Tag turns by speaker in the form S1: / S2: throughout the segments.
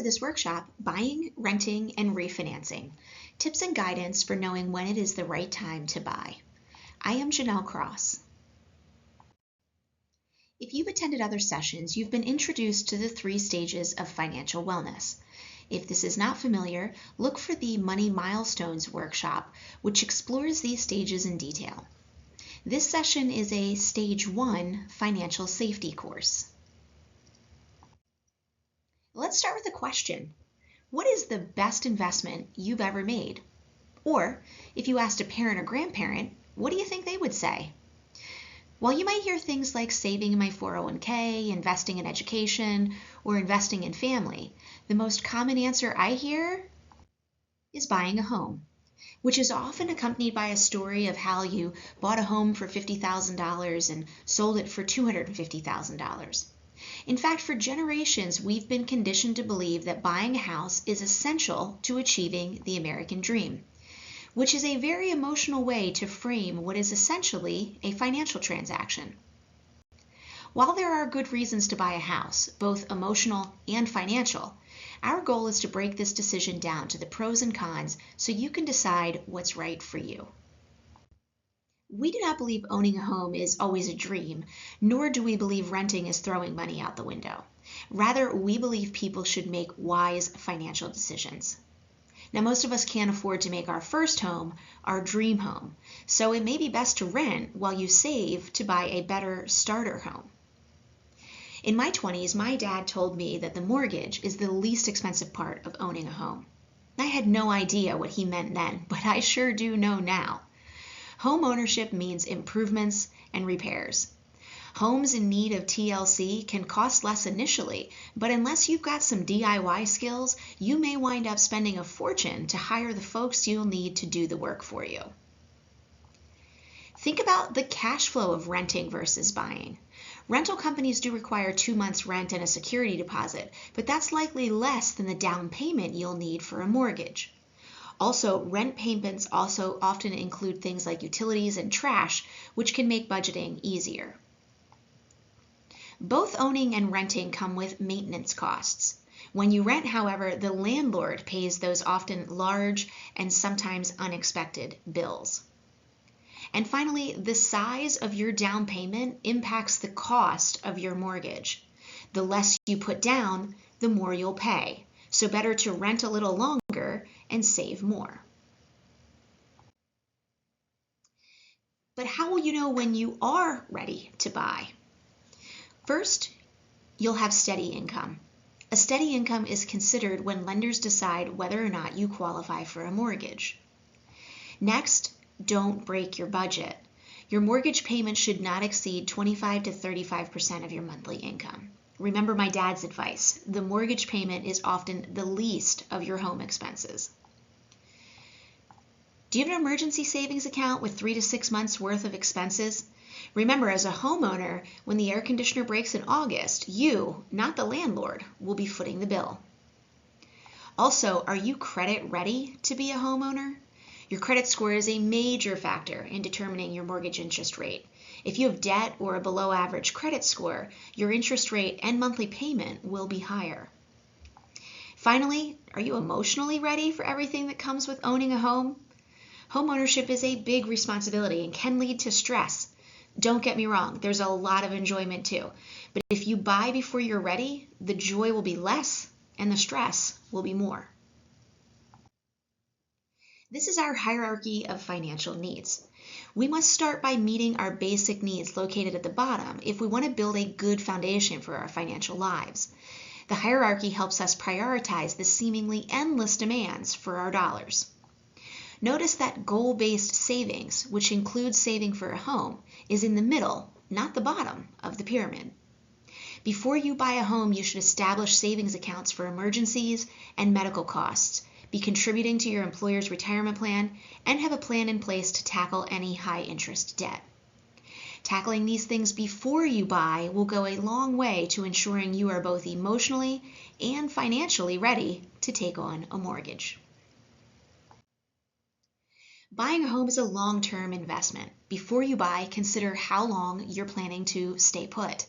S1: for this workshop, Buying, Renting, and Refinancing, Tips and Guidance for Knowing When It Is the Right Time to Buy. I am Janelle Cross. If you've attended other sessions, you've been introduced to the 3 stages of financial wellness. If this is not familiar, look for the Money Milestones workshop, which explores these stages in detail. This session is a Stage 1 financial safety course. Let's start with a question. What is the best investment you've ever made? Or, if you asked a parent or grandparent, what do you think they would say? While you might hear things like saving in my 401k, investing in education, or investing in family, the most common answer I hear is buying a home, which is often accompanied by a story of how you bought a home for $50,000 and sold it for $250,000. In fact, for generations, we've been conditioned to believe that buying a house is essential to achieving the American dream, which is a very emotional way to frame what is essentially a financial transaction. While there are good reasons to buy a house, both emotional and financial, our goal is to break this decision down to the pros and cons so you can decide what's right for you. We do not believe owning a home is always a dream, nor do we believe renting is throwing money out the window. Rather, we believe people should make wise financial decisions. Now, most of us can't afford to make our first home our dream home, so it may be best to rent while you save to buy a better starter home. In my 20s, my dad told me that the mortgage is the least expensive part of owning a home. I had no idea what he meant then, but I sure do know now. Home ownership means improvements and repairs. Homes in need of TLC can cost less initially, but unless you've got some DIY skills, you may wind up spending a fortune to hire the folks you'll need to do the work for you. Think about the cash flow of renting versus buying. Rental companies do require 2 months' rent and a security deposit, but that's likely less than the down payment you'll need for a mortgage. Also, rent payments also often include things like utilities and trash, which can make budgeting easier. Both owning and renting come with maintenance costs. When you rent, however, the landlord pays those often large and sometimes unexpected bills. And finally, the size of your down payment impacts the cost of your mortgage. The less you put down, the more you'll pay. So better to rent a little longer and save more. But how will you know when you are ready to buy? First, you'll have steady income. A steady income is considered when lenders decide whether or not you qualify for a mortgage. Next, don't break your budget. Your mortgage payment should not exceed 25 to 35% of your monthly income. Remember my dad's advice, the mortgage payment is often the least of your home expenses. Do you have an emergency savings account with 3 to 6 months worth of expenses? Remember, as a homeowner, when the air conditioner breaks in August, you, not the landlord, will be footing the bill. Also, are you credit ready to be a homeowner? Your credit score is a major factor in determining your mortgage interest rate. If you have debt or a below average credit score, your interest rate and monthly payment will be higher. Finally, are you emotionally ready for everything that comes with owning a home? Home ownership is a big responsibility and can lead to stress. Don't get me wrong, there's a lot of enjoyment too. But if you buy before you're ready, the joy will be less and the stress will be more. This is our hierarchy of financial needs. We must start by meeting our basic needs located at the bottom if we want to build a good foundation for our financial lives. The hierarchy helps us prioritize the seemingly endless demands for our dollars. Notice that goal-based savings, which includes saving for a home, is in the middle, not the bottom, of the pyramid. Before you buy a home, you should establish savings accounts for emergencies and medical costs, be contributing to your employer's retirement plan, and have a plan in place to tackle any high-interest debt. Tackling these things before you buy will go a long way to ensuring you are both emotionally and financially ready to take on a mortgage. Buying a home is a long-term investment. Before you buy, consider how long you're planning to stay put.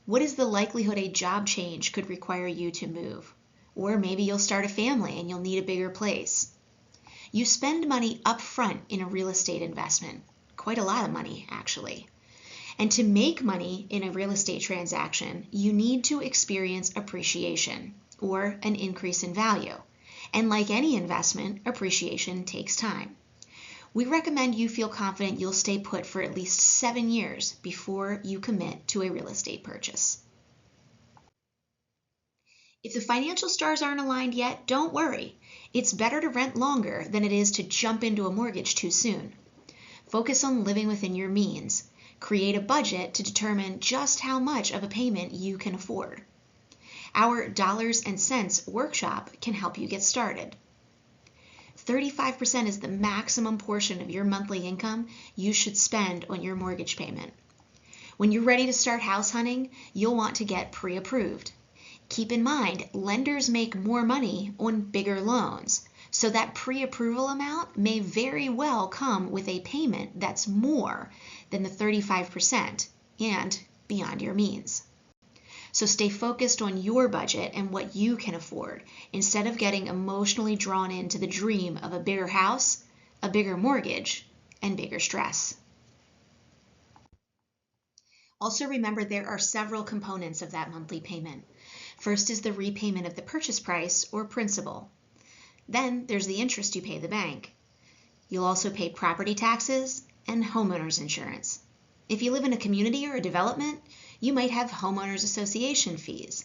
S1: What is the likelihood a job change could require you to move? Or maybe you'll start a family and you'll need a bigger place. You spend money up front in a real estate investment, quite a lot of money actually. And to make money in a real estate transaction, you need to experience appreciation or an increase in value. And like any investment, appreciation takes time. We recommend you feel confident you'll stay put for at least 7 years before you commit to a real estate purchase. If the financial stars aren't aligned yet, don't worry. It's better to rent longer than it is to jump into a mortgage too soon. Focus on living within your means. Create a budget to determine just how much of a payment you can afford. Our Dollars and Cents workshop can help you get started. 35% is the maximum portion of your monthly income you should spend on your mortgage payment. When you're ready to start house hunting, you'll want to get pre-approved. Keep in mind, lenders make more money on bigger loans, so that pre-approval amount may very well come with a payment that's more than the 35% and beyond your means. So stay focused on your budget and what you can afford, instead of getting emotionally drawn into the dream of a bigger house, a bigger mortgage, and bigger stress. Also remember there are several components of that monthly payment. First is the repayment of the purchase price or principal. Then there's the interest you pay the bank. You'll also pay property taxes and homeowners insurance. If you live in a community or a development, you might have homeowners association fees.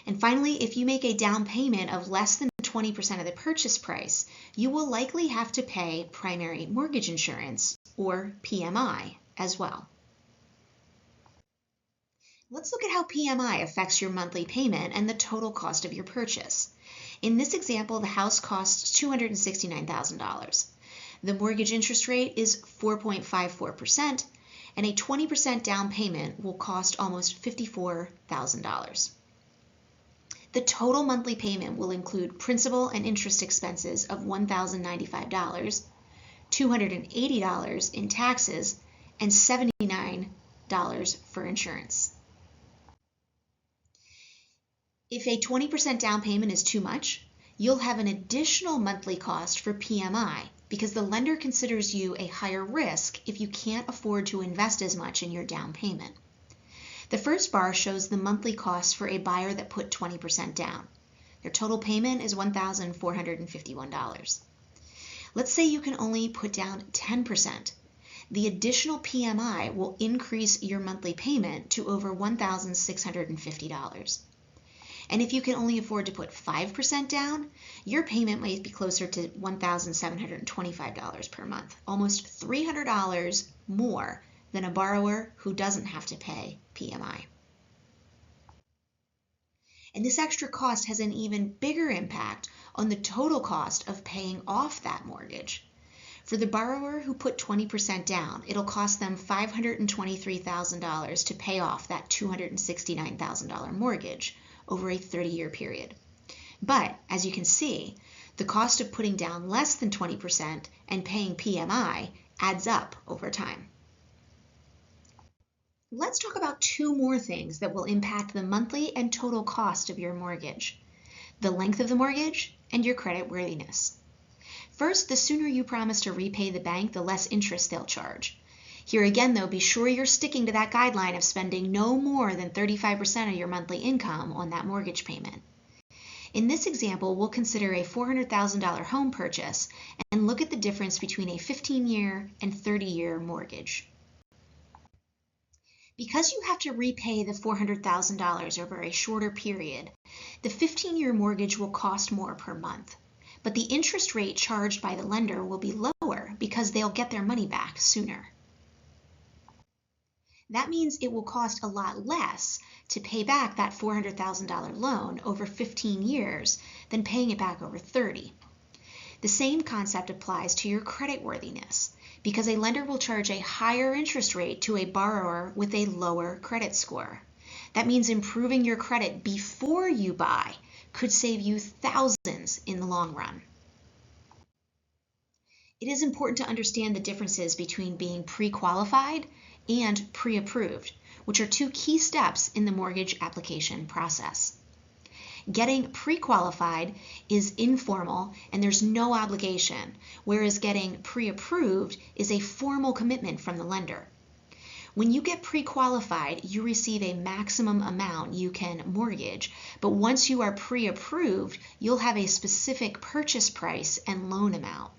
S1: And finally, if you make a down payment of less than 20% of the purchase price, you will likely have to pay primary mortgage insurance, or PMI, as well. Let's look at how PMI affects your monthly payment and the total cost of your purchase. In this example, the house costs $269,000. The mortgage interest rate is 4.54%, and a 20% down payment will cost almost $54,000. The total monthly payment will include principal and interest expenses of $1,095, $280 in taxes, and $79 for insurance. If a 20% down payment is too much, you'll have an additional monthly cost for PMI because the lender considers you a higher risk if you can't afford to invest as much in your down payment. The first bar shows the monthly cost for a buyer that put 20% down. Their total payment is $1,451. Let's say you can only put down 10%. The additional PMI will increase your monthly payment to over $1,650. And if you can only afford to put 5% down, your payment might be closer to $1,725 per month, almost $300 more than a borrower who doesn't have to pay PMI. And this extra cost has an even bigger impact on the total cost of paying off that mortgage. For the borrower who put 20% down, it'll cost them $523,000 to pay off that $269,000 mortgage over a 30-year period. But as you can see, the cost of putting down less than 20% and paying PMI adds up over time. Let's talk about two more things that will impact the monthly and total cost of your mortgage: the length of the mortgage and your credit worthiness. First, the sooner you promise to repay the bank, the less interest they'll charge. Here again, though, be sure you're sticking to that guideline of spending no more than 35% of your monthly income on that mortgage payment. In this example, we'll consider a $400,000 home purchase and look at the difference between a 15-year and 30-year mortgage. Because you have to repay the $400,000 over a shorter period, the 15-year mortgage will cost more per month. But the interest rate charged by the lender will be lower because they'll get their money back sooner. That means it will cost a lot less to pay back that $400,000 loan over 15 years than paying it back over 30. The same concept applies to your credit worthiness, because a lender will charge a higher interest rate to a borrower with a lower credit score. That means improving your credit before you buy could save you thousands in the long run. It is important to understand the differences between being pre-qualified and pre-approved, which are two key steps in the mortgage application process. Getting pre-qualified is informal and there's no obligation, whereas getting pre-approved is a formal commitment from the lender. When you get pre-qualified, you receive a maximum amount you can mortgage, but once you are pre-approved, you'll have a specific purchase price and loan amount.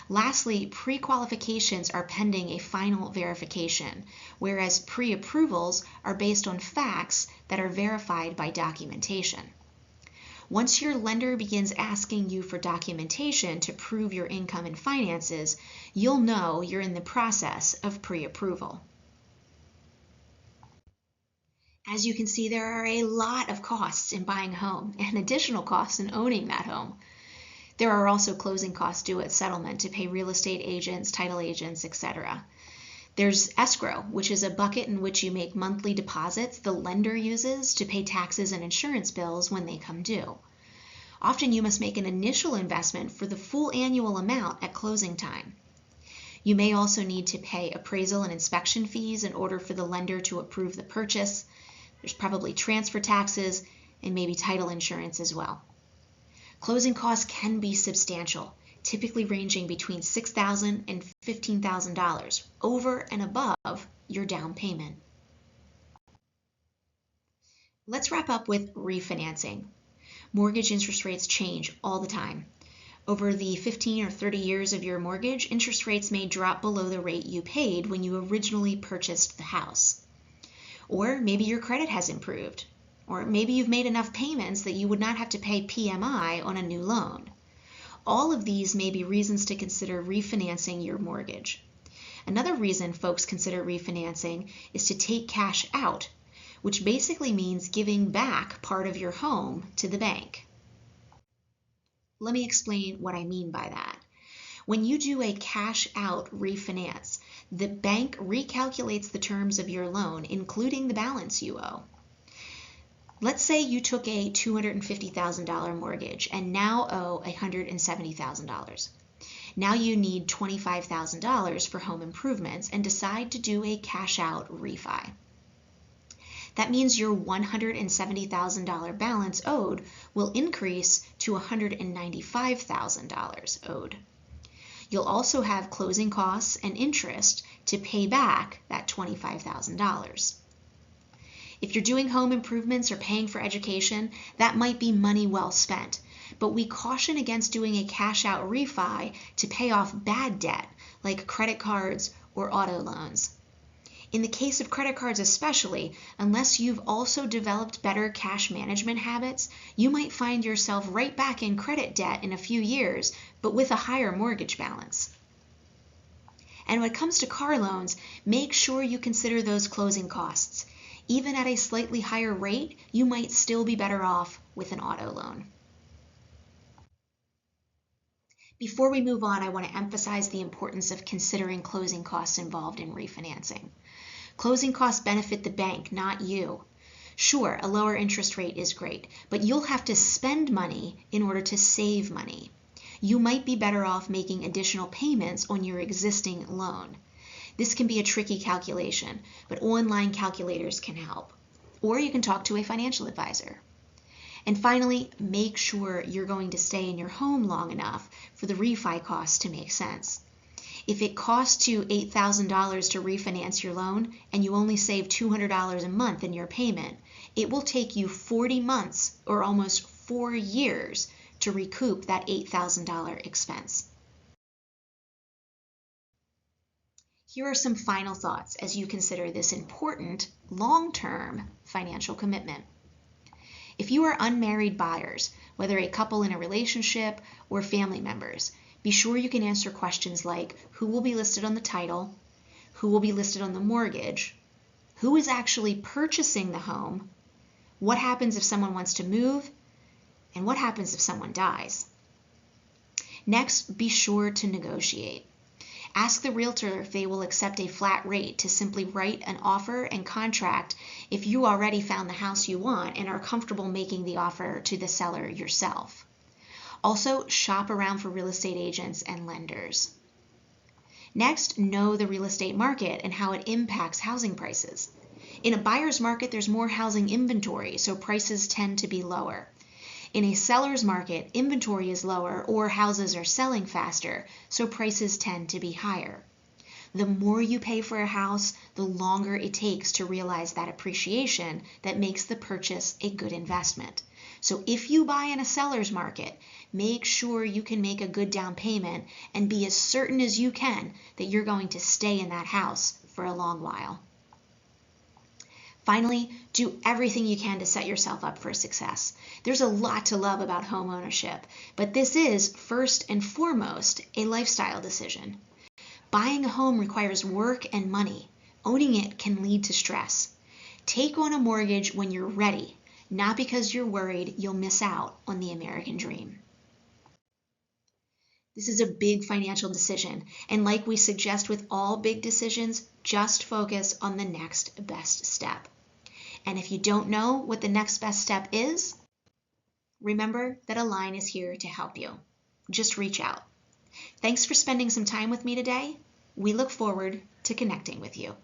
S1: Lastly, pre-qualifications are pending a final verification, whereas pre-approvals are based on facts that are verified by documentation. Once your lender begins asking you for documentation to prove your income and finances, you'll know you're in the process of pre-approval. As you can see, there are a lot of costs in buying a home and additional costs in owning that home. There are also closing costs due at settlement to pay real estate agents, title agents, etc. There's escrow, which is a bucket in which you make monthly deposits the lender uses to pay taxes and insurance bills when they come due. Often you must make an initial investment for the full annual amount at closing time. You may also need to pay appraisal and inspection fees in order for the lender to approve the purchase. There's probably transfer taxes and maybe title insurance as well. Closing costs can be substantial, typically ranging between $6,000 and $15,000 over and above your down payment. Let's wrap up with refinancing. Mortgage interest rates change all the time. Over the 15 or 30 years of your mortgage, interest rates may drop below the rate you paid when you originally purchased the house. Or maybe your credit has improved. Or maybe you've made enough payments that you would not have to pay PMI on a new loan. All of these may be reasons to consider refinancing your mortgage. Another reason folks consider refinancing is to take cash out, which basically means giving back part of your home to the bank. Let me explain what I mean by that. When you do a cash out refinance, the bank recalculates the terms of your loan, including the balance you owe. Let's say you took a $250,000 mortgage and now owe $170,000. Now you need $25,000 for home improvements and decide to do a cash out refi. That means your $170,000 balance owed will increase to $195,000 owed. You'll also have closing costs and interest to pay back that $25,000. If you're doing home improvements or paying for education, that might be money well spent. But we caution against doing a cash out refi to pay off bad debt, like credit cards or auto loans. In the case of credit cards especially, unless you've also developed better cash management habits, you might find yourself right back in credit debt in a few years, but with a higher mortgage balance. And when it comes to car loans, make sure you consider those closing costs. Even at a slightly higher rate, you might still be better off with an auto loan. Before we move on, I want to emphasize the importance of considering closing costs involved in refinancing. Closing costs benefit the bank, not you. Sure, a lower interest rate is great, but you'll have to spend money in order to save money. You might be better off making additional payments on your existing loan. This can be a tricky calculation, but online calculators can help. Or you can talk to a financial advisor. And finally, make sure you're going to stay in your home long enough for the refi costs to make sense. If it costs you $8,000 to refinance your loan and you only save $200 a month in your payment, it will take you 40 months or almost 4 years to recoup that $8,000 expense. Here are some final thoughts as you consider this important long-term financial commitment. If you are unmarried buyers, whether a couple in a relationship or family members, be sure you can answer questions like who will be listed on the title, who will be listed on the mortgage, who is actually purchasing the home, what happens if someone wants to move, and what happens if someone dies. Next, be sure to negotiate. Ask the realtor if they will accept a flat rate to simply write an offer and contract if you already found the house you want and are comfortable making the offer to the seller yourself. Also, shop around for real estate agents and lenders. Next, know the real estate market and how it impacts housing prices. In a buyer's market, there's more housing inventory, so prices tend to be lower. In a seller's market, inventory is lower or houses are selling faster, so prices tend to be higher. The more you pay for a house, the longer it takes to realize that appreciation that makes the purchase a good investment. So if you buy in a seller's market, make sure you can make a good down payment and be as certain as you can that you're going to stay in that house for a long while. Finally, do everything you can to set yourself up for success. There's a lot to love about home ownership, but this is first and foremost a lifestyle decision. Buying a home requires work and money. Owning it can lead to stress. Take on a mortgage when you're ready, not because you're worried you'll miss out on the American dream. This is a big financial decision, and like we suggest with all big decisions, just focus on the next best step. And if you don't know what the next best step is, remember that Align is here to help you. Just reach out. Thanks for spending some time with me today. We look forward to connecting with you.